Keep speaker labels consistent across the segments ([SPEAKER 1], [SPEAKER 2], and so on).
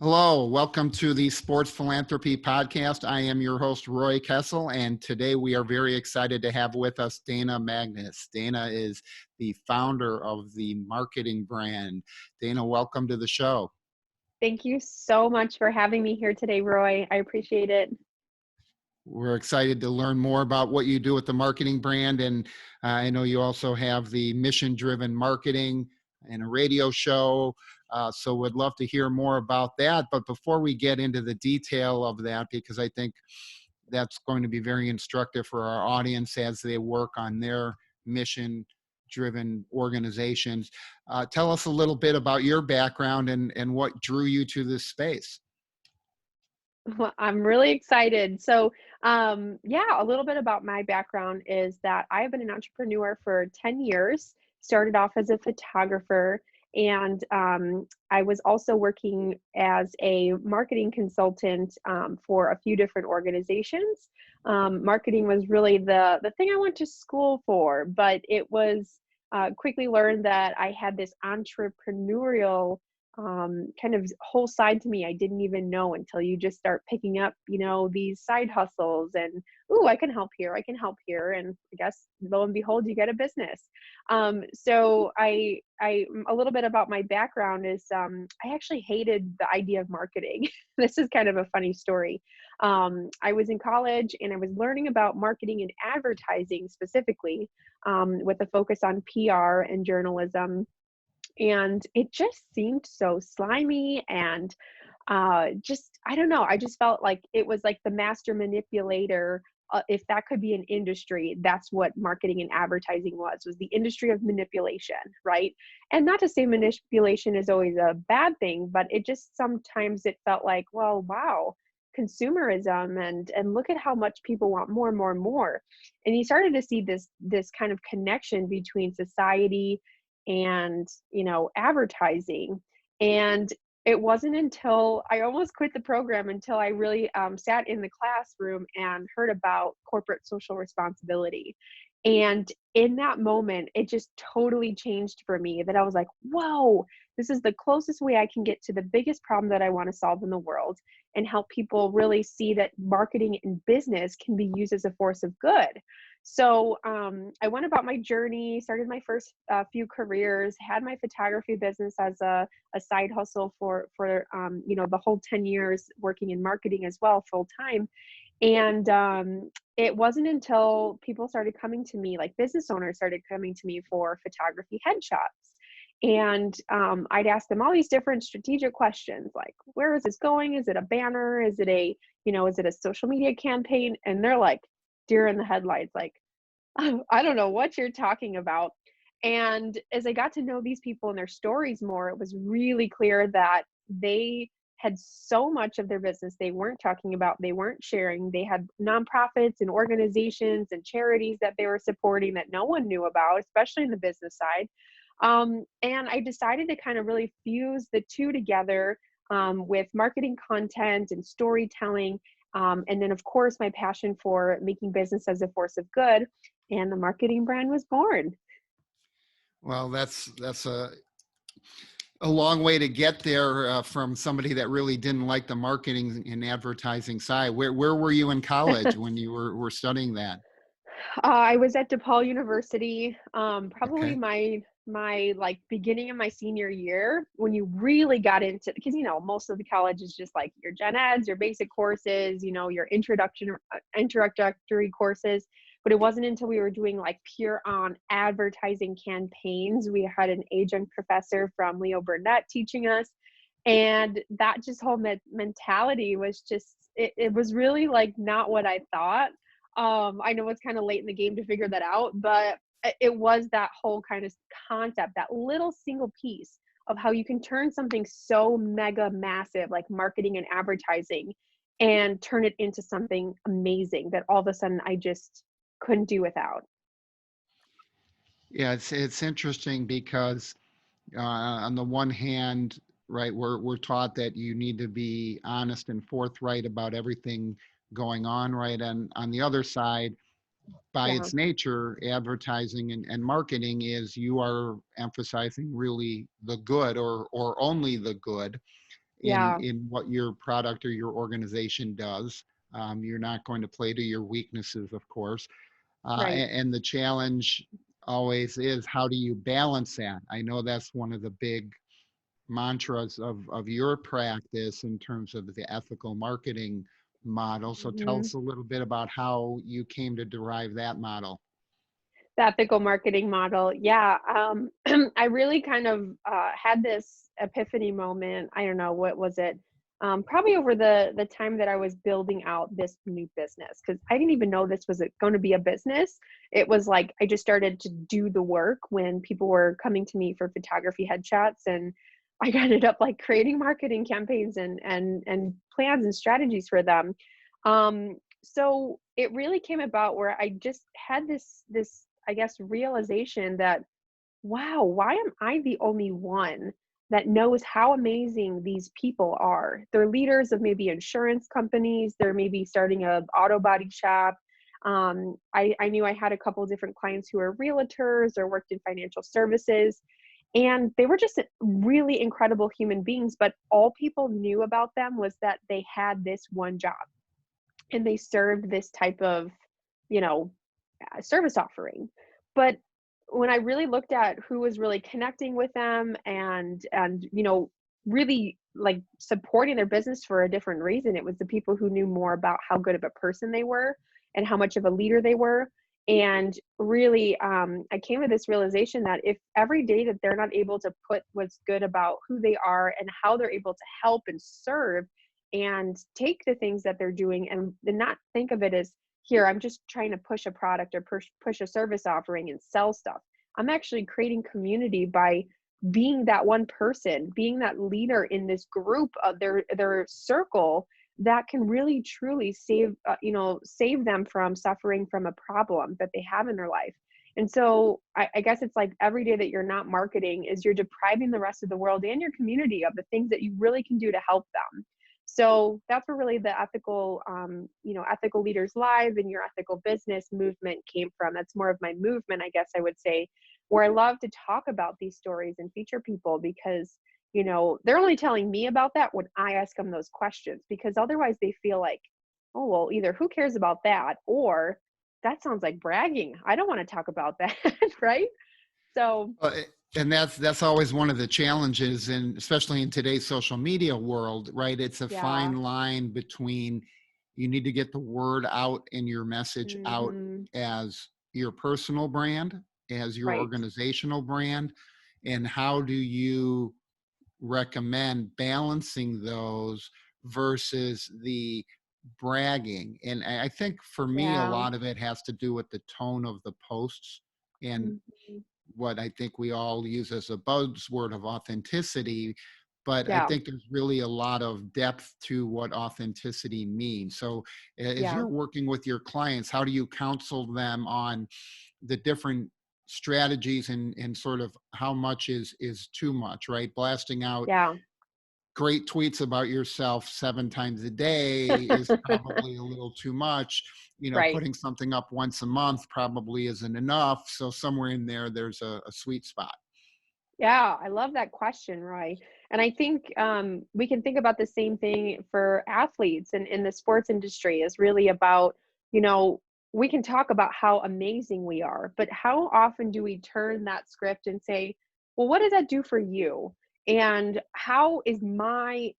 [SPEAKER 1] Hello, welcome to the Sports Philanthropy Podcast. I am your host, Roy Kessel, and today we are very excited to have with us Dana Magnus. Dana is the founder of the marketing brand. Dana, welcome to the show.
[SPEAKER 2] Thank you so much for having me here today, Roy. I appreciate it.
[SPEAKER 1] We're excited to learn more about what you do with the marketing brand, and I know you also have the mission-driven marketing and a radio show. So would love to hear more about that. But before we get into the detail of that, because I think that's going to be very instructive for our audience as they work on their mission-driven organizations. Tell us a little bit about your background and what drew you to this space.
[SPEAKER 2] Well, I'm really excited. So, a little bit about my background is that I've been an entrepreneur for 10 years, started off as a photographer, and I was also working as a marketing consultant for a few different organizations. Marketing was really the thing I went to school for, but it was quickly learned that I had this entrepreneurial kind of whole side to me I didn't even know until you just start picking up, these side hustles and, ooh, I can help here, I can help here. And I guess lo and behold, you get a business. So a little bit about my background is I actually hated the idea of marketing. This is kind of a funny story. I was in college and I was learning about marketing and advertising specifically with a focus on PR and journalism. And it just seemed so slimy and I don't know, I just felt like it was like the master manipulator. If that could be an industry, that's what marketing and advertising was the industry of manipulation, right? And not to say manipulation is always a bad thing, but it just sometimes it felt like, well, wow, consumerism and look at how much people want more and more and more. And you started to see this kind of connection between society and advertising. And it wasn't until I almost quit the program until I really sat in the classroom and heard about corporate social responsibility. And in that moment, it just totally changed for me that I was like, whoa, this is the closest way I can get to the biggest problem that I want to solve in the world and help people really see that marketing and business can be used as a force of good. So I went about my journey, started my first few careers, had my photography business as a side hustle for the whole 10 years working in marketing as well, full time. And it wasn't until people started coming to me, like business owners started coming to me for photography headshots. And I'd ask them all these different strategic questions, like, where is this going? Is it a banner? Is it is it a social media campaign? And they're like, deer in the headlights, like, I don't know what you're talking about. And as I got to know these people and their stories more, it was really clear that they had so much of their business they weren't talking about, they weren't sharing. They had nonprofits and organizations and charities that they were supporting that no one knew about, especially in the business side. And I decided to kind of really fuse the two together with marketing content and storytelling. And then, of course, my passion for making business as a force of good, and the marketing brand was born.
[SPEAKER 1] Well, that's a long way to get there from somebody that really didn't like the marketing and advertising side. Where were you in college when you were studying that?
[SPEAKER 2] I was at DePaul University, probably
[SPEAKER 1] Okay.
[SPEAKER 2] my like beginning of my senior year when you really got into, because most of the college is just like your gen eds, your basic courses, your introductory courses. But it wasn't until we were doing like pure on advertising campaigns. We had an adjunct professor from Leo Burnett teaching us, and that just whole mentality was just it was really like not what I thought. I know it's kind of late in the game to figure that out, but it was that whole kind of concept, that little single piece of how you can turn something so mega massive like marketing and advertising and turn it into something amazing that all of a sudden I just couldn't do without.
[SPEAKER 1] Yeah, it's interesting because on the one hand, right, we're taught that you need to be honest and forthright about everything going on, right? And on the other side, by
[SPEAKER 2] Yeah.
[SPEAKER 1] its nature, advertising and marketing is you are emphasizing really the good or only the good.
[SPEAKER 2] Yeah.
[SPEAKER 1] in what your product or your organization does. You're not going to play to your weaknesses, of course.
[SPEAKER 2] Right.
[SPEAKER 1] And the challenge always is, how do you balance that? I know that's one of the big mantras of your practice in terms of the ethical marketing model. So tell
[SPEAKER 2] Mhm.
[SPEAKER 1] us a little bit about how you came to derive that model.
[SPEAKER 2] The ethical marketing model. Yeah. I really kind of had this epiphany moment. I don't know, what was it? Probably over the time that I was building out this new business, because I didn't even know this was going to be a business. It was like I just started to do the work when people were coming to me for photography headshots, and I ended up like creating marketing campaigns and plans and strategies for them. So it really came about where I just had this I guess realization that, wow, why am I the only one that knows how amazing these people are? They're leaders of maybe insurance companies, they're maybe starting a auto body shop. I knew I had a couple of different clients who were realtors or worked in financial services, and they were just really incredible human beings, but all people knew about them was that they had this one job and they served this type of, you know, service offering. But when I really looked at who was really connecting with them and really like supporting their business for a different reason, it was the people who knew more about how good of a person they were and how much of a leader they were. And really, I came to this realization that if every day that they're not able to put what's good about who they are and how they're able to help and serve and take the things that they're doing and not think of it as, here, I'm just trying to push a product or push a service offering and sell stuff. I'm actually creating community by being that one person, being that leader in this group of their circle that can really truly save them from suffering from a problem that they have in their life. And so I guess it's like every day that you're not marketing is you're depriving the rest of the world and your community of the things that you really can do to help them. So that's where really the ethical leaders live and your ethical business movement came from. That's more of my movement, I guess I would say, where I love to talk about these stories and feature people because, they're only telling me about that when I ask them those questions, because otherwise they feel like, oh, well, either who cares about that, or that sounds like bragging. I don't want to talk about that, right? So,
[SPEAKER 1] And that's always one of the challenges, and especially in today's social media world, right? It's a
[SPEAKER 2] yeah.
[SPEAKER 1] fine line between, you need to get the word out and your message out
[SPEAKER 2] Hmm.
[SPEAKER 1] as your personal brand, as your
[SPEAKER 2] Right.
[SPEAKER 1] organizational brand, and how do you recommend balancing those versus the bragging? And I think for me, a
[SPEAKER 2] Yeah.
[SPEAKER 1] lot of it has to do with the tone of the posts and
[SPEAKER 2] Mhm.
[SPEAKER 1] what I think we all use as a buzzword of authenticity. But I
[SPEAKER 2] Yeah.
[SPEAKER 1] think there's really a lot of depth to what authenticity means. So as
[SPEAKER 2] Yeah.
[SPEAKER 1] you're working with your clients, how do you counsel them on the different strategies and sort of how much is too much, right? Blasting out
[SPEAKER 2] Yeah.
[SPEAKER 1] great tweets about yourself 7 times a day is probably a little too much.
[SPEAKER 2] Right.
[SPEAKER 1] Putting something up once a month probably isn't enough. So somewhere in there, there's a sweet spot.
[SPEAKER 2] Yeah, I love that question, Roy. And I think we can think about the same thing for athletes and in the sports industry is really about, you know, we can talk about how amazing we are, but how often do we turn that script and say, well, what does that do for you? And how is my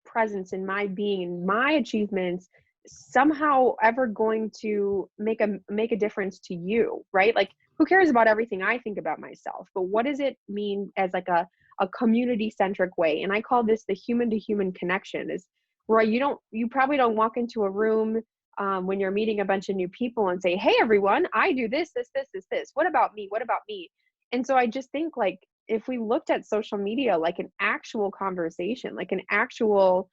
[SPEAKER 2] presence and my being and my achievements somehow ever going to make a difference to you, right? Like, who cares about everything I think about myself, but what does it mean as like a community centric way? And I call this the human to human connection. Is where you probably don't walk into a room when you're meeting a bunch of new people and say, hey everyone, I do this, what about me, what about me? And so I just think, like, if we looked at social media like an actual conversation, like an actual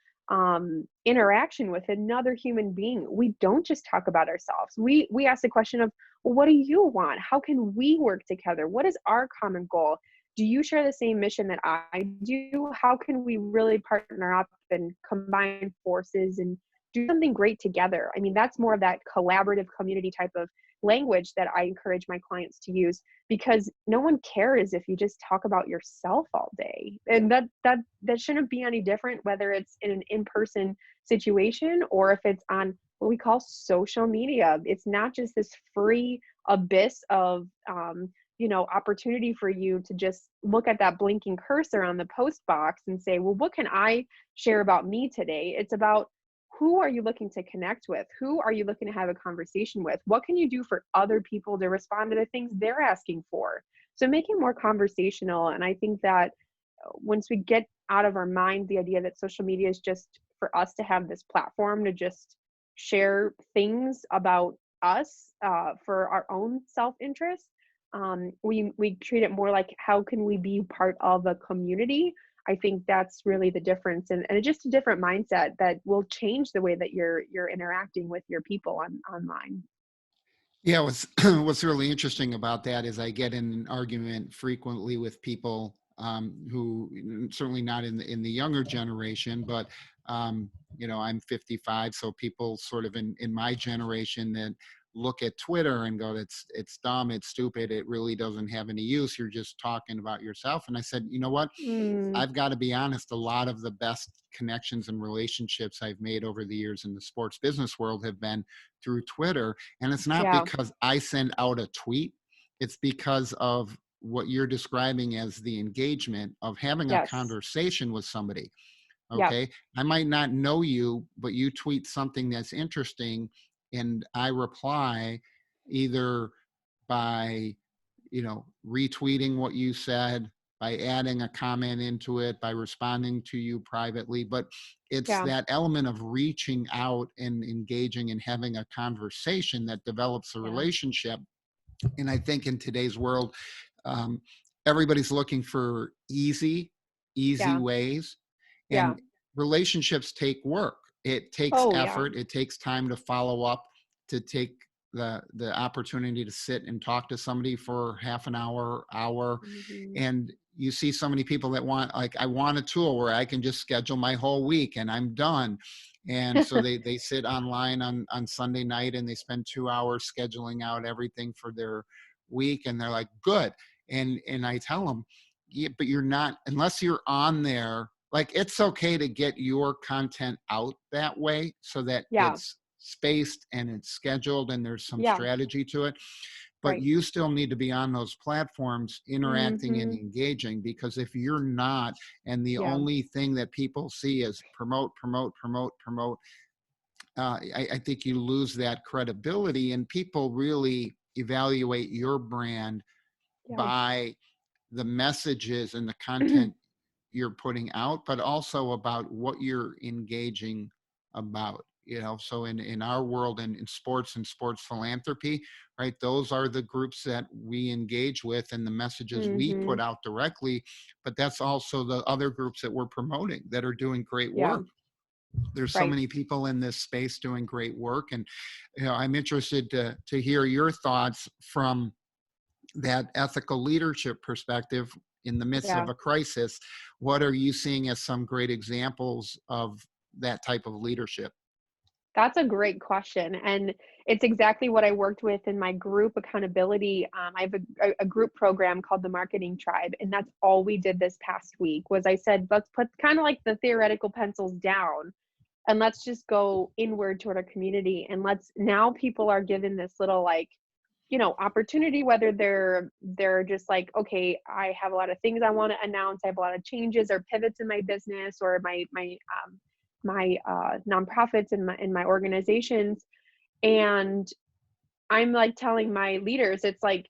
[SPEAKER 2] interaction with another human being, we don't just talk about ourselves. We ask the question of, well, what do you want? How can we work together? What is our common goal? Do you share the same mission that I do? How can we really partner up and combine forces and do something great together? I mean, that's more of that collaborative community type of language that I encourage my clients to use, because no one cares if you just talk about yourself all day. And that shouldn't be any different, whether it's in an in-person situation or if it's on what we call social media. It's not just this free abyss of opportunity for you to just look at that blinking cursor on the post box and say, well, what can I share about me today? It's about, who are you looking to connect with? Who are you looking to have a conversation with? What can you do for other people to respond to the things they're asking for? So make it more conversational. And I think that once we get out of our mind the idea that social media is just for us to have this platform to just share things about us for our own self-interest, we treat it more like, how can we be part of a community? I think that's really the difference, and it's just a different mindset that will change the way that you're interacting with your people online.
[SPEAKER 1] Yeah, what's really interesting about that is I get in an argument frequently with people who, certainly not in the younger generation, but I'm 55, so people sort of in my generation that look at Twitter and go, it's dumb, it's stupid, it really doesn't have any use. You're just talking about yourself. And I said, you know what?
[SPEAKER 2] Mm,
[SPEAKER 1] I've got to be honest, a lot of the best connections and relationships I've made over the years in the sports business world have been through Twitter. And it's not
[SPEAKER 2] yeah.
[SPEAKER 1] because I send out a tweet, it's because of what you're describing as the engagement of having a
[SPEAKER 2] Yes.
[SPEAKER 1] conversation with somebody.
[SPEAKER 2] Yep.
[SPEAKER 1] Okay. I might not know you, but you tweet something that's interesting and I reply either by, retweeting what you said, by adding a comment into it, by responding to you privately. But it's
[SPEAKER 2] Yeah.
[SPEAKER 1] that element of reaching out and engaging and having a conversation that develops a
[SPEAKER 2] Yeah.
[SPEAKER 1] relationship. And I think in today's world, um, everybody's looking for easy
[SPEAKER 2] Yeah.
[SPEAKER 1] ways,
[SPEAKER 2] Yeah.
[SPEAKER 1] and relationships take work. It takes
[SPEAKER 2] Oh, yeah.
[SPEAKER 1] effort. It takes time to follow up, to take the opportunity to sit and talk to somebody for half an hour.
[SPEAKER 2] Mhm.
[SPEAKER 1] And you see so many people that want, like, I want a tool where I can just schedule my whole week and I'm done. And so they sit online on Sunday night and they spend 2 hours scheduling out everything for their week, and they're like, good. And I tell them, yeah, but you're not, unless you're on there. Like, it's okay to get your content out that way so that
[SPEAKER 2] Yeah.
[SPEAKER 1] it's spaced and it's scheduled and there's some
[SPEAKER 2] Yeah.
[SPEAKER 1] strategy to it. But
[SPEAKER 2] Right.
[SPEAKER 1] you still need to be on those platforms interacting and
[SPEAKER 2] Mhm.
[SPEAKER 1] engaging, because if you're not, and the
[SPEAKER 2] Yeah.
[SPEAKER 1] only thing that people see is promote, promote, promote, promote, I think you lose that credibility, and people really evaluate your brand
[SPEAKER 2] Yeah.
[SPEAKER 1] by the messages and the content you're putting out, but also about what you're engaging about. So in our world, in sports and sports philanthropy, right, those are the groups that we engage with and the messages we put
[SPEAKER 2] Mhm.
[SPEAKER 1] out directly. But that's also the other groups that we're promoting that are doing great
[SPEAKER 2] Yeah.
[SPEAKER 1] work. There's so
[SPEAKER 2] Right.
[SPEAKER 1] many people in this space doing great work, and I'm interested to hear your thoughts from that ethical leadership perspective in the midst of
[SPEAKER 2] Yeah.
[SPEAKER 1] a crisis. What are you seeing as some great examples of that type of leadership?
[SPEAKER 2] That's a great question, and it's exactly what I worked with in my group accountability. I have a group program called the Marketing Tribe, and that's all we did this past week. Was I said, let's put kind of like the theoretical pencils down, and let's just go inward toward our community. And now people are given this little, like, opportunity, whether they're just like, okay, I have a lot of things I want to announce, I have a lot of changes or pivots in my business or my nonprofits and my organizations. And I'm like telling my leaders, it's like,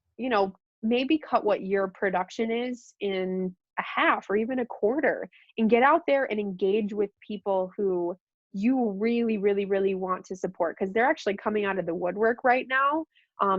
[SPEAKER 2] maybe cut what your production is in a half or even a quarter, and get out there and engage with people who you really, really, really want to support, because they're actually coming out of the woodwork right now.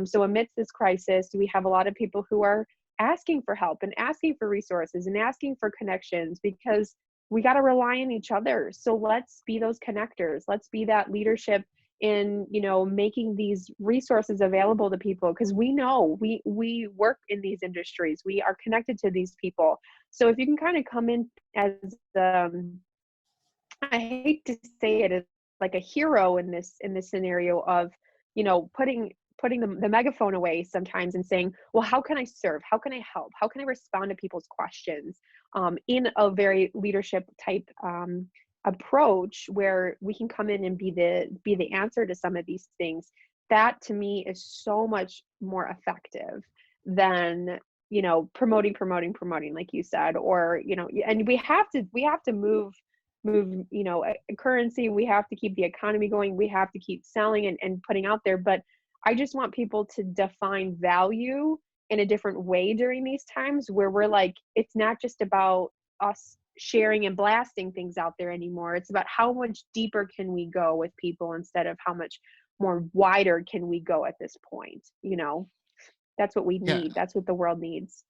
[SPEAKER 2] So amidst this crisis, we have a lot of people who are asking for help and asking for resources and asking for connections, because we got to rely on each other. So let's be those connectors. Let's be that leadership in making these resources available to people, because we know we work in these industries, we are connected to these people. So if you can kind of come in as I hate to say it, as like a hero in this scenario of putting putting the megaphone away sometimes and saying, well, how can I serve? How can I help? How can I respond to people's questions in a very leadership type approach where we can come in and be the answer to some of these things. That to me is so much more effective than, promoting, like you said, or, and we have to move, a currency. We have to keep the economy going. We have to keep selling and putting out there. But I just want people to define value in a different way during these times where we're like, it's not just about us sharing and blasting things out there anymore. It's about how much deeper can we go with people instead of how much more wider can we go at this point. That's what we
[SPEAKER 1] Yeah.
[SPEAKER 2] need. That's what the world needs.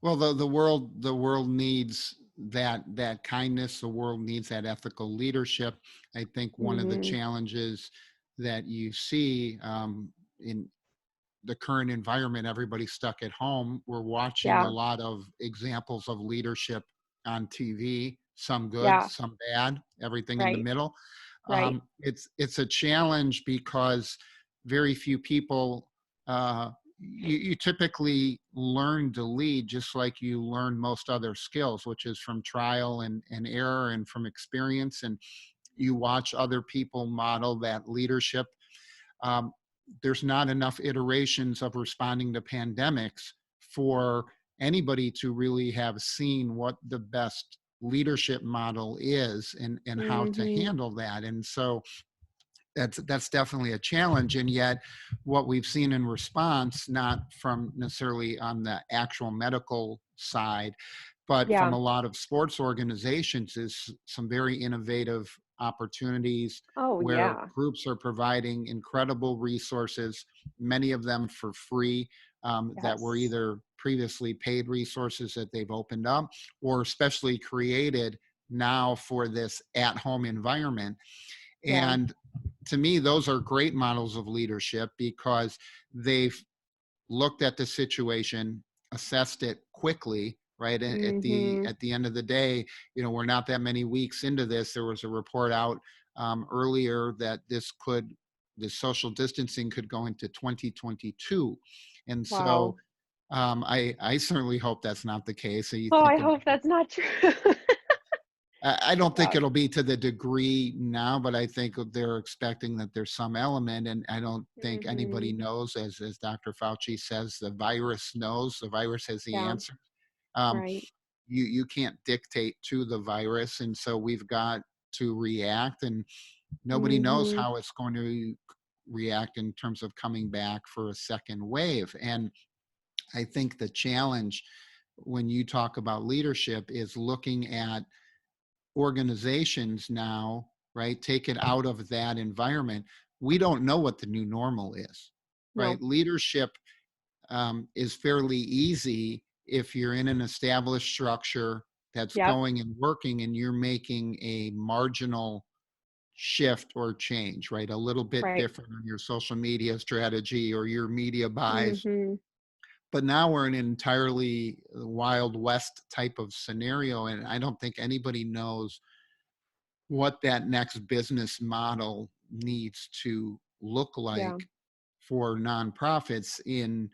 [SPEAKER 1] Well, the world needs that kindness. The world needs that ethical leadership. I think one of the challenges that you see in the current environment, everybody's stuck at home. We're watching a
[SPEAKER 2] Yeah.
[SPEAKER 1] lot of examples of leadership on TV, some good,
[SPEAKER 2] Yeah.
[SPEAKER 1] some bad, everything in the
[SPEAKER 2] Right.
[SPEAKER 1] middle.
[SPEAKER 2] Right.
[SPEAKER 1] It's a challenge because very few people, you typically learn to lead just like you learn most other skills, which is from trial and error and from experience. And you watch other people model that leadership. Um, there's not enough iterations of responding to pandemics for anybody to really have seen what the best leadership model is and how to handle that. And so that's definitely a challenge. And yet what we've seen in response, not from necessarily on the actual medical side, but from
[SPEAKER 2] Yeah.
[SPEAKER 1] a lot of sports organizations, is some very innovative opportunities
[SPEAKER 2] Oh,
[SPEAKER 1] where
[SPEAKER 2] yeah.
[SPEAKER 1] groups are providing incredible resources, many of them for free, that were
[SPEAKER 2] Yes.
[SPEAKER 1] either previously paid resources that they've opened up or specially created now for this at-home environment.
[SPEAKER 2] Yeah.
[SPEAKER 1] And to me, those are great models of leadership because they've looked at the situation, assessed it quickly, right? And at the end of the day, we're not that many weeks into this. There was a report out earlier that this social distancing could go into 2022, and so
[SPEAKER 2] Wow.
[SPEAKER 1] I certainly hope that's not the case. So you
[SPEAKER 2] Oh, I
[SPEAKER 1] think
[SPEAKER 2] hope
[SPEAKER 1] about
[SPEAKER 2] that's not true.
[SPEAKER 1] I don't think
[SPEAKER 2] Yeah.
[SPEAKER 1] it'll be to the degree now, but I think they're expecting that there's some element, and I don't think anybody knows, as Dr. Fauci says, the virus knows. The virus has the
[SPEAKER 2] Yeah.
[SPEAKER 1] answer. Um,
[SPEAKER 2] Right.
[SPEAKER 1] you can't dictate to the virus, and so we've got to react, and nobody knows how it's going to react in terms of coming back for a second wave. And I think the challenge when you talk about leadership is looking at organizations now, right? Take it out of that environment. We don't know what the new normal is, right?
[SPEAKER 2] No.
[SPEAKER 1] Leadership is fairly easy if you're in an established structure that's
[SPEAKER 2] Yep.
[SPEAKER 1] going and working and you're making a marginal shift or change, right? A little bit
[SPEAKER 2] Right.
[SPEAKER 1] different on your social media strategy or your media buys.
[SPEAKER 2] Mm-hmm.
[SPEAKER 1] But now we're in an entirely Wild West type of scenario, and I don't think anybody knows what that next business model needs to look
[SPEAKER 2] Yeah.
[SPEAKER 1] like for nonprofits in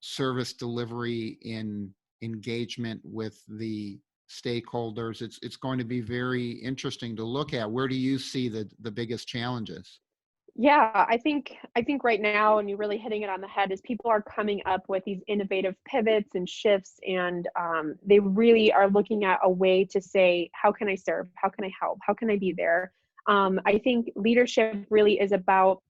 [SPEAKER 1] service delivery, in engagement with the stakeholders. It's going to be very interesting to look at. Where do you see the biggest challenges?
[SPEAKER 2] Yeah, I think right now, and you're really hitting it on the head, is people are coming up with these innovative pivots and shifts, and they really are looking at a way to say, how can I serve? How can I help? How can I be there? I think leadership really is about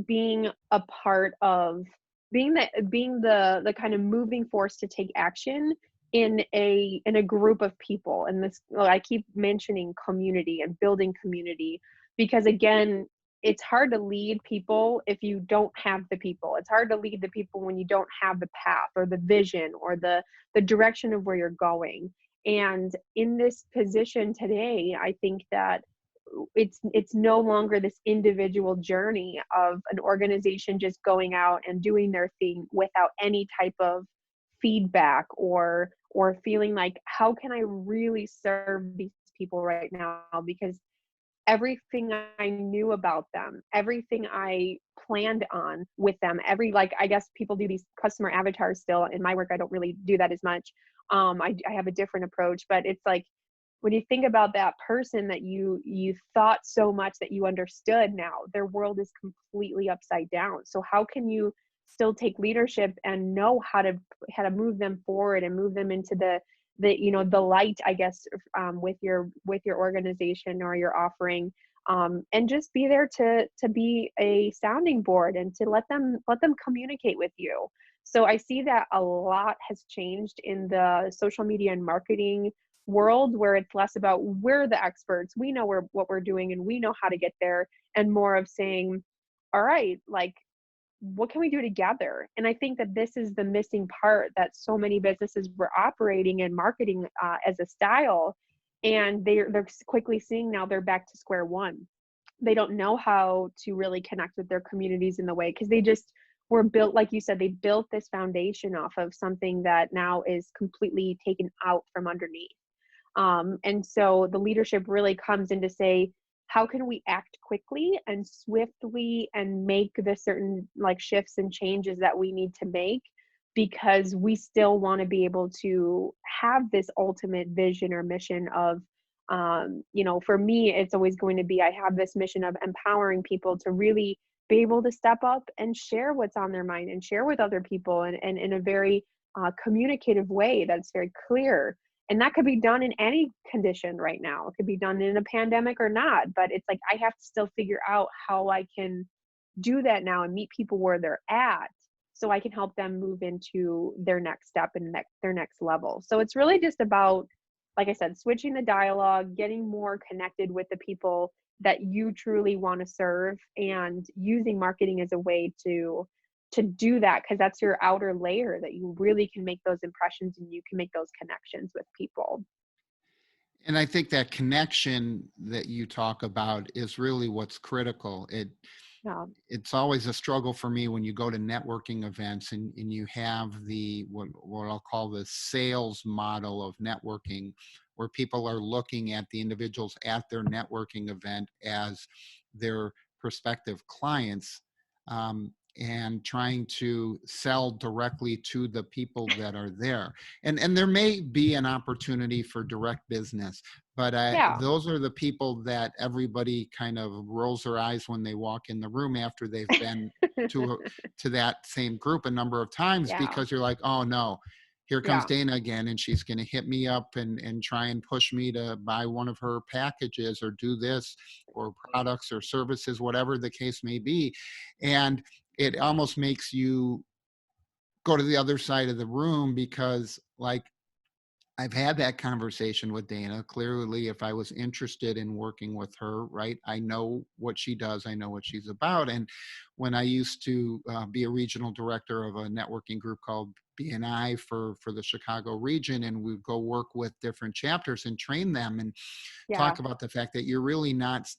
[SPEAKER 2] being a part of being the kind of moving force to take action in a group of people. And this, well, I keep mentioning community and building community because again, it's hard to lead people if you don't have the people. It's hard to lead the people when you don't have the path or the vision or the direction of where you're going. And in this position today, I think that it's no longer this individual journey of an organization just going out and doing their thing without any type of feedback or feeling like, how can I really serve these people right now? Because everything I knew about them, everything I planned on with them, like, I guess people do these customer avatars still. In my work, I don't really do that as much. I have a different approach, but it's like, when you think about that person that you thought so much that you understood, now their world is completely upside down. So how can you still take leadership and know how to move them forward and move them into the light, I guess, with your organization or your offering, and just be there to be a sounding board and to let them communicate with you. So I see that a lot has changed in the social media and marketing world, where it's less about, we're the experts, we know what we're doing and we know how to get there, and more of saying, all right, like, what can we do together? And I think that this is the missing part, that so many businesses were operating and marketing as a style, and they're quickly seeing now they're back to square one. They don't know how to really connect with their communities in the way, because they just were built, like you said, they built this foundation off of something that now is completely taken out from underneath. And so the leadership really comes in to say, how can we act quickly and swiftly and make the certain, like, shifts and changes that we need to make, because we still want to be able to have this ultimate vision or mission of, for me, it's always going to be, I have this mission of empowering people to really be able to step up and share what's on their mind and share with other people, and in a very communicative way that's very clear. And that could be done in any condition right now. It could be done in a pandemic or not, but it's like, I have to still figure out how I can do that now and meet people where they're at, so I can help them move into their next step and their next level. So it's really just about, like I said, switching the dialogue, getting more connected with the people that you truly want to serve, and using marketing as a way to do that, because that's your outer layer that you really can make those impressions and you can make those connections with people.
[SPEAKER 1] And I think that connection that you talk about is really what's critical.
[SPEAKER 2] Yeah.
[SPEAKER 1] It's always a struggle for me when you go to networking events and you have what I'll call the sales model of networking, where people are looking at the individuals at their networking event as their prospective clients, and trying to sell directly to the people that are there. And there may be an opportunity for direct business, but
[SPEAKER 2] Yeah.
[SPEAKER 1] those are the people that everybody kind of rolls their eyes when they walk in the room after they've been to that same group a number of times,
[SPEAKER 2] Yeah.
[SPEAKER 1] because you're like, oh no, here comes
[SPEAKER 2] Yeah.
[SPEAKER 1] Dana again, and she's going to hit me up and try and push me to buy one of her packages or do this, or products or services, whatever the case may be. And it almost makes you go to the other side of the room, because, like, I've had that conversation with Dana. Clearly, if I was interested in working with her, right, I know what she does, I know what she's about. And when I used to be a regional director of a networking group called BNI for the Chicago region, and we'd go work with different chapters and train them and
[SPEAKER 2] Yeah.
[SPEAKER 1] talk about the fact that you're really not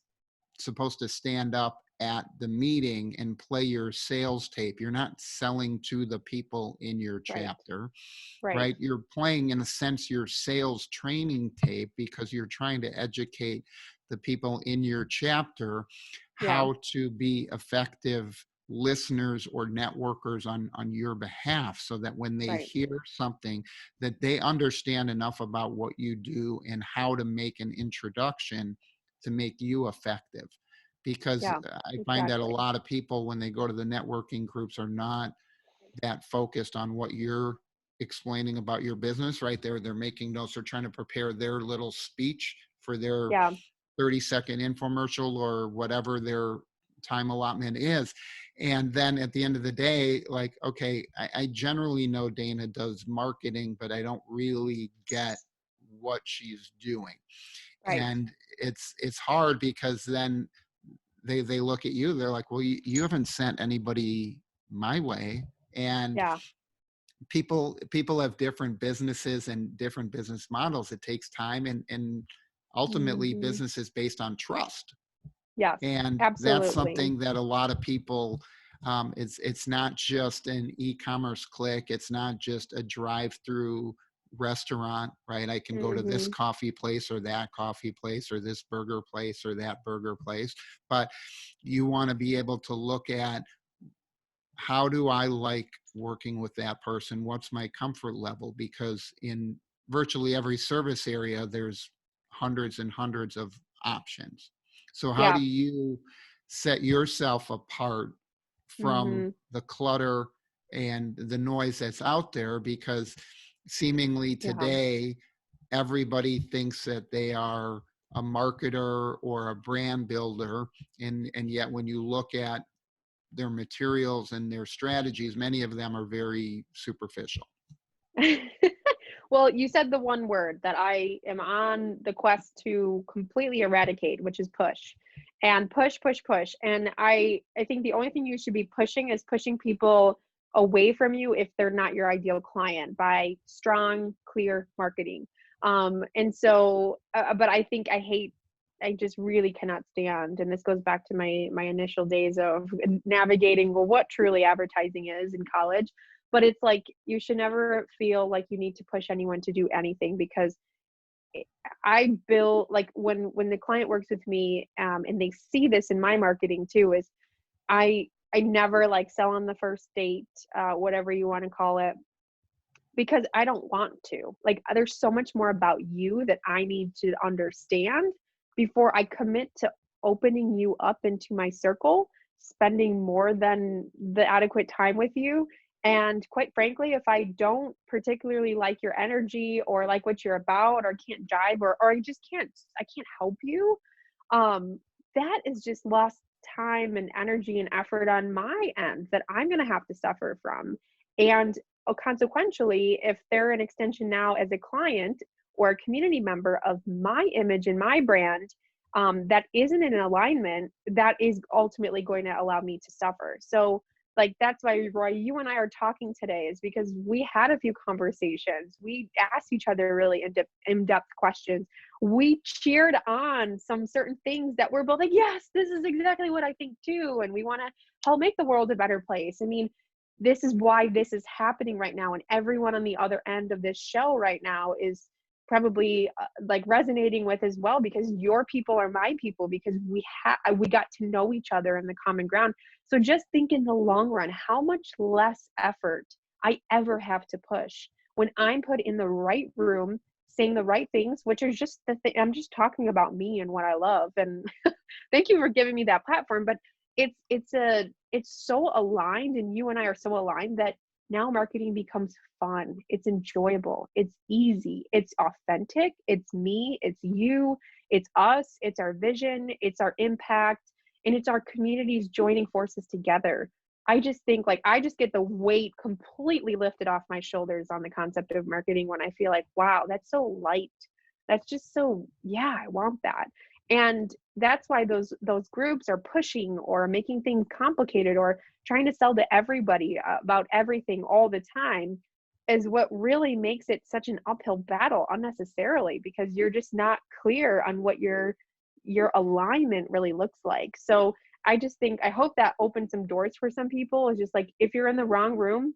[SPEAKER 1] supposed to stand up at the meeting and play your sales tape. You're not selling to the people in your
[SPEAKER 2] Right.
[SPEAKER 1] chapter,
[SPEAKER 2] Right.
[SPEAKER 1] right? You're playing, in a sense, your sales training tape, because you're trying to educate the people in your chapter
[SPEAKER 2] Yeah.
[SPEAKER 1] how to be effective listeners or networkers on your behalf, so that when they
[SPEAKER 2] Right.
[SPEAKER 1] hear something, that they understand enough about what you do and how to make an introduction to make you effective. Because
[SPEAKER 2] Yeah.
[SPEAKER 1] I find that a
[SPEAKER 2] Exactly.
[SPEAKER 1] lot of people, when they go to the networking groups, are not that focused on what you're explaining about your business, right? They're making notes, they're trying to prepare their little speech for their
[SPEAKER 2] Yeah.
[SPEAKER 1] 30-second infomercial or whatever their time allotment is. And then at the end of the day, like, okay, I generally know Dana does marketing, but I don't really get what she's doing.
[SPEAKER 2] Right.
[SPEAKER 1] And it's hard, because then they look at you, they're like, well, you haven't sent anybody my way. And
[SPEAKER 2] Yeah.
[SPEAKER 1] people have different businesses and different business models. It takes time, and ultimately
[SPEAKER 2] Hmm.
[SPEAKER 1] business is based on trust.
[SPEAKER 2] Yes.
[SPEAKER 1] And that's
[SPEAKER 2] Absolutely.
[SPEAKER 1] something that a lot of people, it's not just an e-commerce click, it's not just a drive-through restaurant, right? I can go to this
[SPEAKER 2] Mm-hmm.
[SPEAKER 1] coffee place or that coffee place or this burger place or that burger place. But you want to be able to look at, how do I like working with that person? What's my comfort level? Because in virtually every service area, there's hundreds and hundreds of options. So how
[SPEAKER 2] Yeah.
[SPEAKER 1] do you set yourself apart from
[SPEAKER 2] Mm-hmm.
[SPEAKER 1] the clutter and the noise that's out there? Because seemingly
[SPEAKER 2] Yeah.
[SPEAKER 1] today, everybody thinks that they are a marketer or a brand builder. And yet when you look at their materials and their strategies, many of them are very superficial.
[SPEAKER 2] Well, you said the one word that I am on the quest to completely eradicate, which is push. And push, push, push. And I think the only thing you should be pushing is pushing people away from you if they're not your ideal client, by strong, clear marketing. And so, but I think I just really cannot stand, and this goes back to my initial days of navigating, well, what truly advertising is in college. But it's like, you should never feel like you need to push anyone to do anything, because I build, like, when the client works with me, and they see this in my marketing too, is I never like sell on the first date, whatever you want to call it, because I don't want to. Like, there's so much more about you that I need to understand before I commit to opening you up into my circle, spending more than the adequate time with you. And quite frankly, if I don't particularly like your energy or like what you're about, or can't jive, or I can't help you, um, that is just lost time and energy and effort on my end that I'm going to have to suffer from. And consequentially, if they're an extension now as a client or a community member of my image and my brand, that isn't in alignment, that is ultimately going to allow me to suffer. So, like, that's why, Roy, you and I are talking today, is because we had a few conversations. We asked each other really in-depth questions. We cheered on some certain things that we're both like, yes, this is exactly what I think too. And we want to help make the world a better place. I mean, this is why this is happening right now. And everyone on the other end of this show right now is probably like resonating with as well, because your people are my people, because we got to know each other in the common ground. So just think in the long run, how much less effort I ever have to push when I'm put in the right room, saying the right things, which are just the thing. I'm just talking about me and what I love. And thank you for giving me that platform. But it's so aligned, and you and I are so aligned, that now marketing becomes fun. It's enjoyable. It's easy. It's authentic. It's me. It's you. It's us. It's our vision. It's our impact. And it's our communities joining forces together. I just think, like, I just get the weight completely lifted off my shoulders on the concept of marketing when I feel like, wow, that's so light. That's just so, yeah, I want that. And that's why those groups are pushing or making things complicated or trying to sell to everybody about everything all the time, is what really makes it such an uphill battle unnecessarily, because you're just not clear on what your alignment really looks like. So I just think, I hope that opens some doors for some people. Is just like, if you're in the wrong room,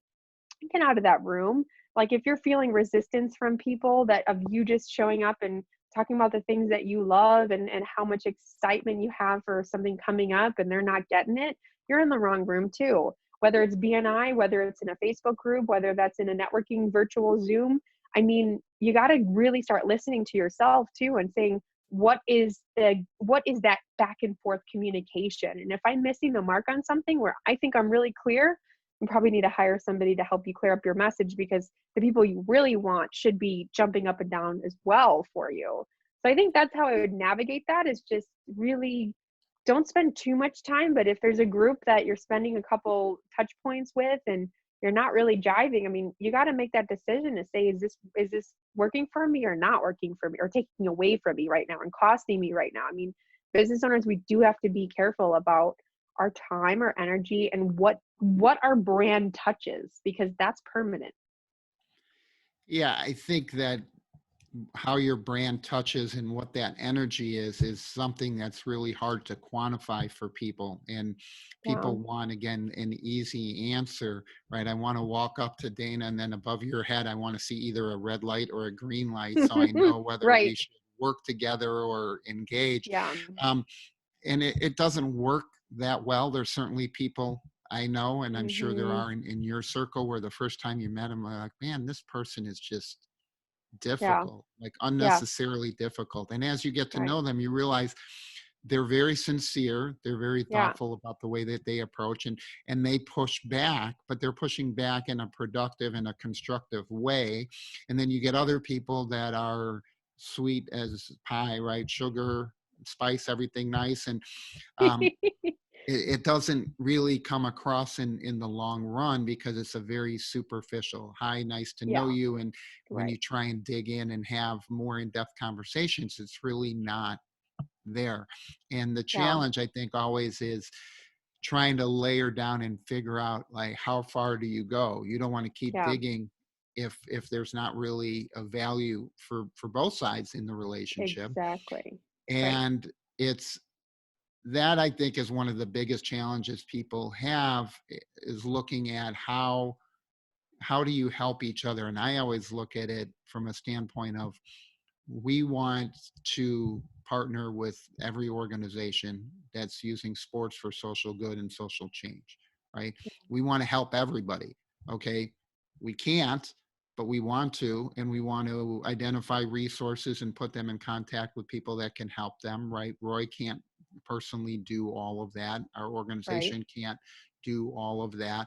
[SPEAKER 2] get out of that room. Like, if you're feeling resistance from people that of you just showing up and talking about the things that you love, and how much excitement you have for something coming up, and they're not getting it, you're in the wrong room too. Whether it's BNI, whether it's in a Facebook group, whether that's in a networking virtual Zoom, I mean, you got to really start listening to yourself too, and saying, what is that back and forth communication? And if I'm missing the mark on something where I think I'm really clear, you probably need to hire somebody to help you clear up your message, because the people you really want should be jumping up and down as well for you. So I think that's how I would navigate that, is just really don't spend too much time. But if there's a group that you're spending a couple touch points with and you're not really jiving, I mean, you got to make that decision to say, is this working for me or not working for me, or taking away from me right now and costing me right now? I mean, business owners, we do have to be careful about our time, our energy, and what our brand touches, because that's permanent.
[SPEAKER 1] Yeah, I think that how your brand touches and what that energy is something that's really hard to quantify for people. And
[SPEAKER 2] Yeah.
[SPEAKER 1] people want, again, an easy answer, right? I want to walk up to Dana, and then above your head, I want to see either a red light or a green light, so I know whether we
[SPEAKER 2] Right.
[SPEAKER 1] should work together or engage.
[SPEAKER 2] Yeah.
[SPEAKER 1] Um, and it doesn't work that well. There's certainly people I know, and I'm sure there
[SPEAKER 2] Hmm.
[SPEAKER 1] are in your circle, where the first time you met them, like, man, this person is just
[SPEAKER 2] Yeah.
[SPEAKER 1] difficult, like
[SPEAKER 2] Yeah.
[SPEAKER 1] unnecessarily difficult. And as you get to
[SPEAKER 2] Right.
[SPEAKER 1] know them, you realize they're very sincere, they're very
[SPEAKER 2] Yeah.
[SPEAKER 1] thoughtful about the way that they approach, and they push back, but they're pushing back in a productive and a constructive way. And then you get other people that are sweet as pie, right? Sugar, spice, everything nice. And um, it doesn't really come across in the long run, because it's a very superficial, hi, nice to know
[SPEAKER 2] Yeah.
[SPEAKER 1] you. And when you
[SPEAKER 2] Right.
[SPEAKER 1] try and dig in and have more in-depth conversations, it's really not there. And the
[SPEAKER 2] Yeah.
[SPEAKER 1] challenge, I think, always is trying to layer down and figure out, like, how far do you go? You don't want to keep
[SPEAKER 2] Yeah.
[SPEAKER 1] digging if there's not really a value for both sides in the relationship.
[SPEAKER 2] Exactly. Right.
[SPEAKER 1] And it's that, I think, is one of the biggest challenges people have, is looking at how do you help each other. And I always look at it from a standpoint of, we want to partner with every organization that's using sports for social good and social change, right? We want to help everybody. Okay, we can't, but we want to, and we want to identify resources and put them in contact with people that can help them, right? Roy can't personally do all of that, our
[SPEAKER 2] Right.
[SPEAKER 1] organization can't do all of that,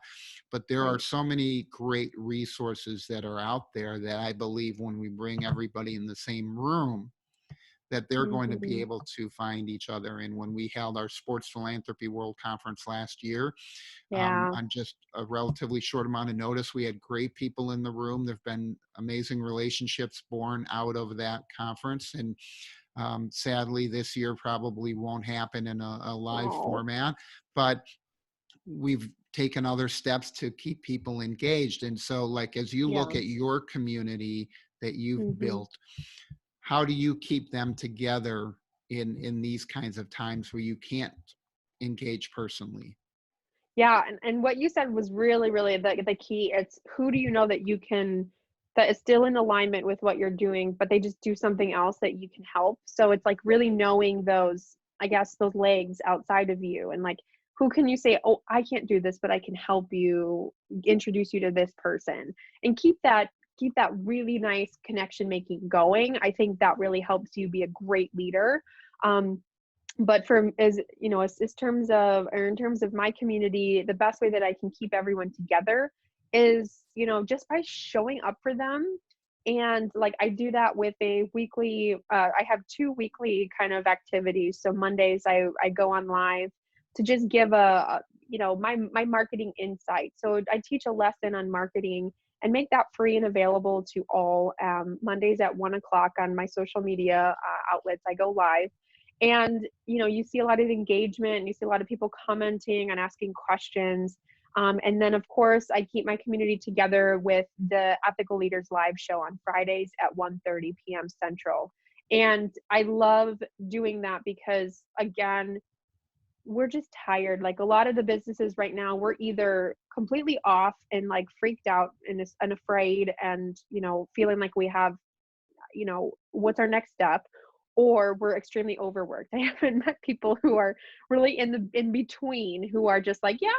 [SPEAKER 1] but there are
[SPEAKER 2] Right.
[SPEAKER 1] so many great resources that are out there, that I believe when we bring everybody in the same room, that they're going to be
[SPEAKER 2] Hmm.
[SPEAKER 1] able to find each other. And when we held our Sports Philanthropy World Conference last year,
[SPEAKER 2] Yeah.
[SPEAKER 1] on just a relatively short amount of notice, we had great people in the room. There've been amazing relationships born out of that conference. And sadly, this year probably won't happen in a live
[SPEAKER 2] Oh.
[SPEAKER 1] format, but we've taken other steps to keep people engaged. And so, like, as you look
[SPEAKER 2] Yeah.
[SPEAKER 1] at your community that you've
[SPEAKER 2] Hmm.
[SPEAKER 1] built, how do you keep them together in these kinds of times where you can't engage personally?
[SPEAKER 2] Yeah, and what you said was really, really the key. It's who do you know that you can that is still in alignment with what you're doing, but they just do something else that you can help. So it's like really knowing those, I guess, those legs outside of you, and like who can you say, "Oh, I can't do this, but I can help you, introduce you to this person." And keep that really nice connection making going. I think that really helps you be a great leader. Um, but for as you know as terms of or in terms of my community, the best way that I can keep everyone together is just by showing up for them. And like I do that with a weekly I have 2 weekly kind of activities. So Mondays I go on live to just give my marketing insight. So I teach a lesson on marketing and make that free and available to all. Mondays at 1 o'clock on my social media outlets I go live. And you see a lot of engagement, and you see a lot of people commenting and asking questions. And then of course I keep my community together with the Ethical Leaders live show on Fridays at 1:30 p.m. Central. And I love doing that because, again, we're just tired. Like a lot of the businesses right now, we're either completely off and like freaked out and afraid, and feeling like we have, what's our next step, or we're extremely overworked. I haven't met people who are really in between, who are just like, yeah,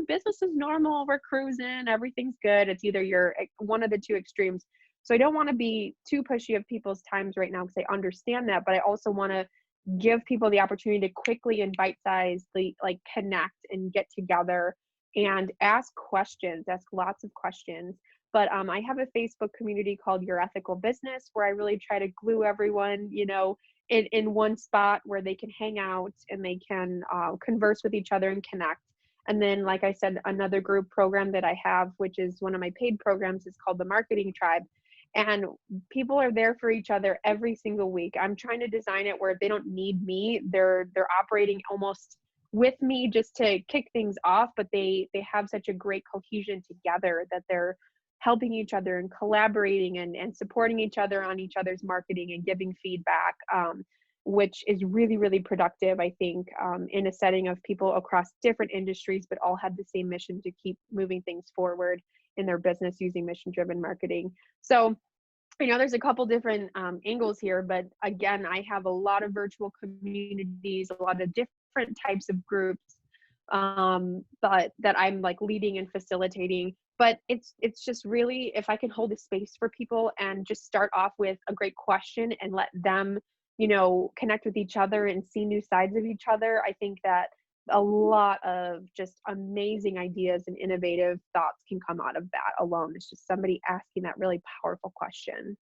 [SPEAKER 2] business is normal, we're cruising, everything's good. It's either you're one of the two extremes. So I don't want to be too pushy of people's times right now, because I understand that, but I also want to give people the opportunity to quickly and bite-sizedly like connect and get together and ask questions, ask lots of questions. But I have a Facebook community called Your Ethical Business, where I really try to glue everyone, in one spot where they can hang out and they can converse with each other and connect. And then, like I said, another group program that I have, which is one of my paid programs, is called the Marketing Tribe. And people are there for each other every single week. I'm trying to design it where they don't need me. They're operating almost with me just to kick things off, but they have such a great cohesion together that they're helping each other and collaborating and supporting each other on each other's marketing and giving feedback, which is really, really productive, I think, in a setting of people across different industries, but all have the same mission to keep moving things forward in their business using mission-driven marketing. So I know there's a couple different angles here, but again, I have a lot of virtual communities, a lot of different types of groups, but that I'm like leading and facilitating. But it's just really, if I can hold a space for people and just start off with a great question and let them, connect with each other and see new sides of each other, I think that a lot of just amazing ideas and innovative thoughts can come out of that alone. It's just somebody asking that really powerful question.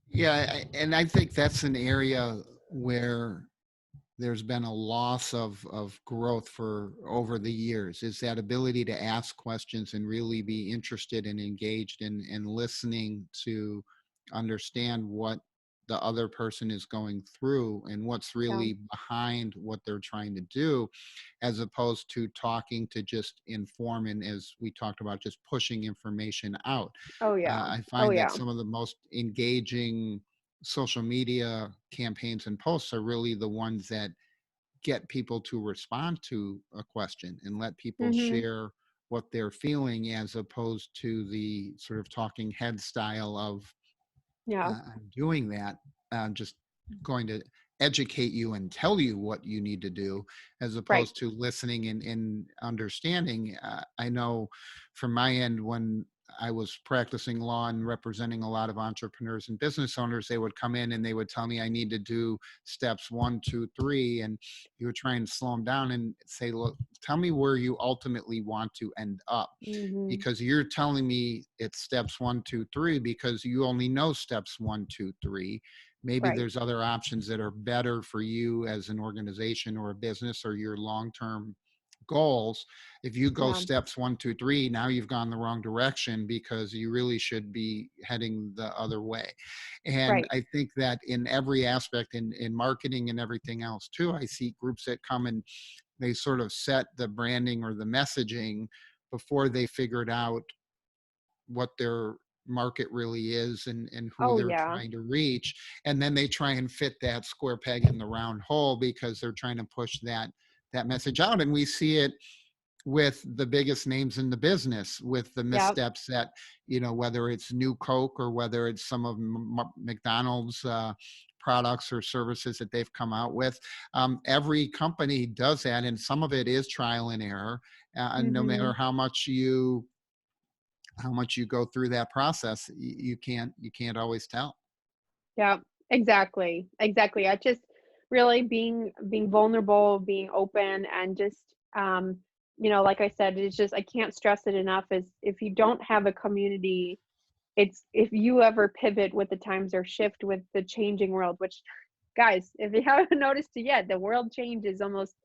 [SPEAKER 1] Yeah, and I think that's an area where there's been a loss of growth for over the years, is that ability to ask questions and really be interested and engaged and listening to understand what the other person is going through and what's
[SPEAKER 2] Yeah.
[SPEAKER 1] really behind what they're trying to do, as opposed to talking to just inform and, as we talked about, just pushing information out.
[SPEAKER 2] Oh yeah.
[SPEAKER 1] I
[SPEAKER 2] Oh
[SPEAKER 1] find that
[SPEAKER 2] yeah.
[SPEAKER 1] some of the most engaging social media campaigns and posts are really the ones that get people to respond to a question and let people
[SPEAKER 2] Mhm.
[SPEAKER 1] share what they're feeling, as opposed to the sort of talking head style of
[SPEAKER 2] Yeah.
[SPEAKER 1] I'm doing that, I'm just going to educate you and tell you what you need to do, as
[SPEAKER 2] Right.
[SPEAKER 1] opposed to listening and understanding. I know from my end, when I was practicing law and representing a lot of entrepreneurs and business owners, they would come in and they would tell me I need to do steps 1, 2, 3. And you would try and slow them down and say, look, tell me where you ultimately want to end up,
[SPEAKER 2] Mhm.
[SPEAKER 1] because you're telling me it's steps 1, 2, 3 because you only know steps 1, 2, 3. Maybe
[SPEAKER 2] Right.
[SPEAKER 1] there's other options that are better for you as an organization or a business or your long-term goals. If you go
[SPEAKER 2] Yeah.
[SPEAKER 1] steps 1, 2, 3, now you've gone the wrong direction, because you really should be heading the other way. And
[SPEAKER 2] Right.
[SPEAKER 1] I think that in every aspect, in marketing and everything else too, I see groups that come and they sort of set the branding or the messaging before they figured out what their market really is and who
[SPEAKER 2] Oh
[SPEAKER 1] they're
[SPEAKER 2] yeah.
[SPEAKER 1] trying to reach. And then they try and fit that square peg in the round hole because they're trying to push that message out. And we see it with the biggest names in the business, with the
[SPEAKER 2] Yep.
[SPEAKER 1] missteps that, whether it's new Coke or whether it's some of McDonald's products or services that they've come out with. Every company does that, and some of it is trial and error. And no matter
[SPEAKER 2] Mhm.
[SPEAKER 1] how much you go through that process, you can't always tell.
[SPEAKER 2] Yeah, exactly. Exactly. I just really being vulnerable, being open, and just like I said, it's just I can't stress it enough, is if you don't have a community, it's if you ever pivot with the times or shift with the changing world, which guys, if you haven't noticed it yet, the world change is almost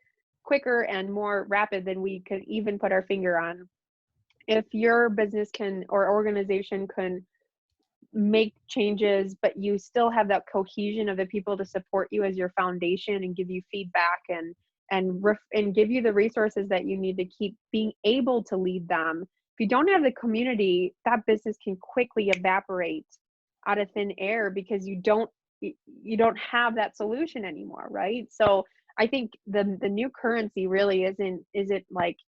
[SPEAKER 2] quicker and more rapid than we could even put our finger on. If your business can or organization can make changes, but you still have that cohesion of the people to support you as your foundation and give you feedback and give you the resources that you need to keep being able to lead them. If you don't have the community, that business can quickly evaporate out of thin air because you don't have that solution anymore, right? So I think the new currency really isn't like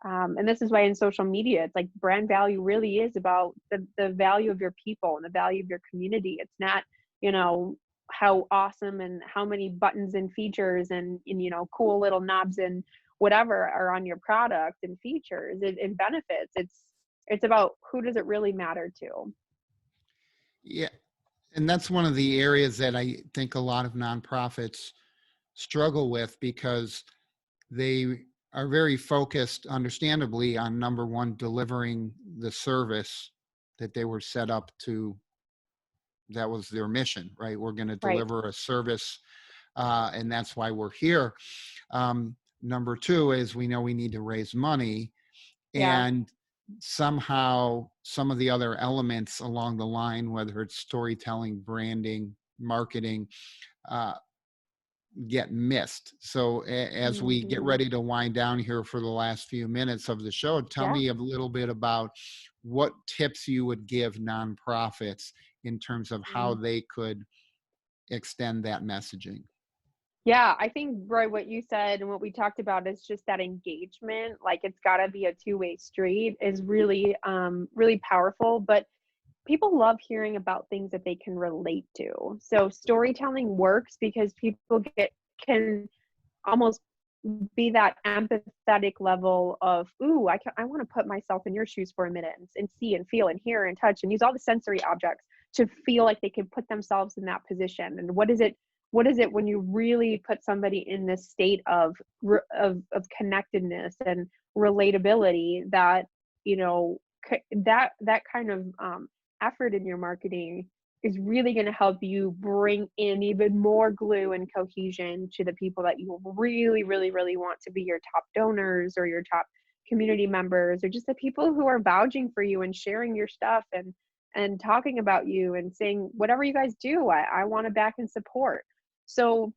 [SPEAKER 2] and this is why in social media, it's like brand value really is about the value of your people and the value of your community. It's not, you know, how awesome and how many buttons and features and cool little knobs and whatever are on your product and features and benefits. It's about who does it really matter to.
[SPEAKER 1] Yeah, and that's one of the areas that I think a lot of nonprofits struggle with, because they are very focused, understandably, on number one, delivering the service that they were set up to. That was their mission, right? We're going to
[SPEAKER 2] Right.
[SPEAKER 1] deliver a service, and that's why we're here. Number two is we know we need to raise money,
[SPEAKER 2] Yeah.
[SPEAKER 1] and somehow some of the other elements along the line, whether it's storytelling, branding, marketing, uh, get missed. So as we get
[SPEAKER 2] Hmm.
[SPEAKER 1] ready to wind down here for the last few minutes of the show, tell
[SPEAKER 2] Yeah.
[SPEAKER 1] me a little bit about what tips you would give nonprofits in terms of how they could extend that messaging.
[SPEAKER 2] Yeah, I think, Roy, what you said and what we talked about is just that engagement, like it's got to be a two-way street, is really, really powerful. But people love hearing about things that they can relate to. So storytelling works because people can almost be that empathetic level of, ooh, I want to put myself in your shoes for a minute and see and feel and hear and touch and use all the sensory objects to feel like they can put themselves in that position. And what is it when you really put somebody in this state of connectedness and relatability, that, you know, that kind of effort in your marketing is really going to help you bring in even more glue and cohesion to the people that you really, really, really want to be your top donors or your top community members, or just the people who are vouching for you and sharing your stuff and talking about you and saying, whatever you guys do, I want to back and support. So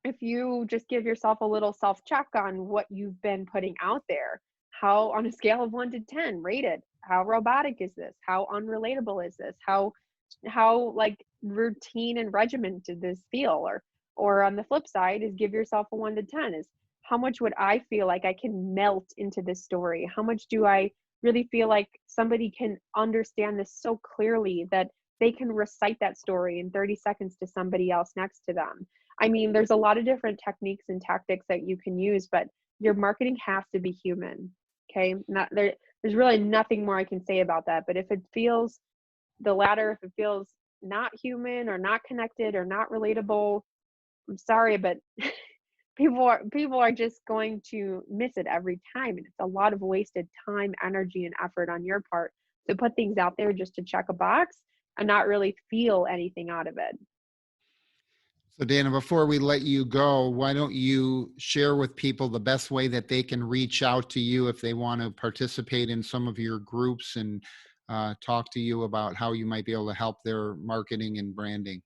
[SPEAKER 2] if you just give yourself a little self-check on what you've been putting out there, how, on a scale of 1 to 10, rate it. How robotic is this? How unrelatable is this? How like routine and regimented did this feel? Or on the flip side is give yourself a 1 to 10 is, how much would I feel like I can melt into this story? How much do I really feel like somebody can understand this so clearly that they can recite that story in 30 seconds to somebody else next to them? I mean, there's a lot of different techniques and tactics that you can use, but your marketing has to be human. Okay. There's really nothing more I can say about that. But if it feels the latter, if it feels not human or not connected or not relatable, I'm sorry, but people are just going to miss it every time. And it's a lot of wasted time, energy, and effort on your part to put things out there just to check a box and not really feel anything out of it.
[SPEAKER 1] So Dana, before we let you go, why don't you share with people the best way that they can reach out to you if they want to participate in some of your groups and talk to you about how you might be able to help their marketing and branding?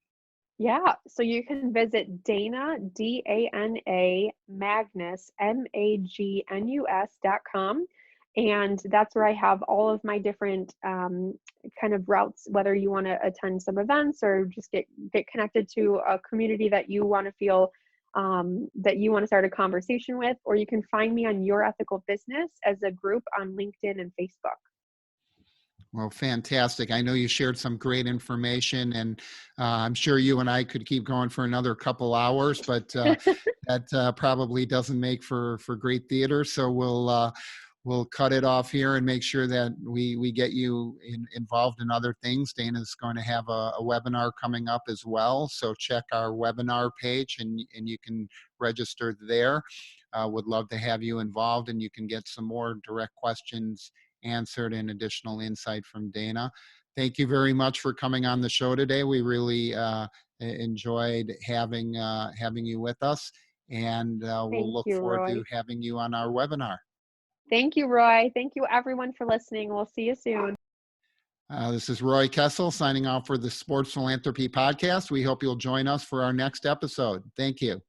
[SPEAKER 2] Yeah, so you can visit Dana, Dana Magnus, Magnus.com. And that's where I have all of my different kind of routes, whether you want to attend some events or just get connected to a community that you want to feel that you want to start a conversation with, or you can find me on Your Ethical Business as a group on LinkedIn and Facebook.
[SPEAKER 1] Well, fantastic. I know you shared some great information, and I'm sure you and I could keep going for another couple hours, but that probably doesn't make for great theater. So we'll cut it off here and make sure that we get you involved in other things. Dana's going to have a webinar coming up as well. So check our webinar page and you can register there. Would love to have you involved, and you can get some more direct questions answered and additional insight from Dana. Thank you very much for coming on the show today. We really enjoyed having you with us, and we'll look forward to having you on our webinar.
[SPEAKER 2] Thank you, Roy. Thank you, everyone, for listening. We'll see you soon.
[SPEAKER 1] This is Roy Kessel signing off for the Sports Philanthropy Podcast. We hope you'll join us for our next episode. Thank you.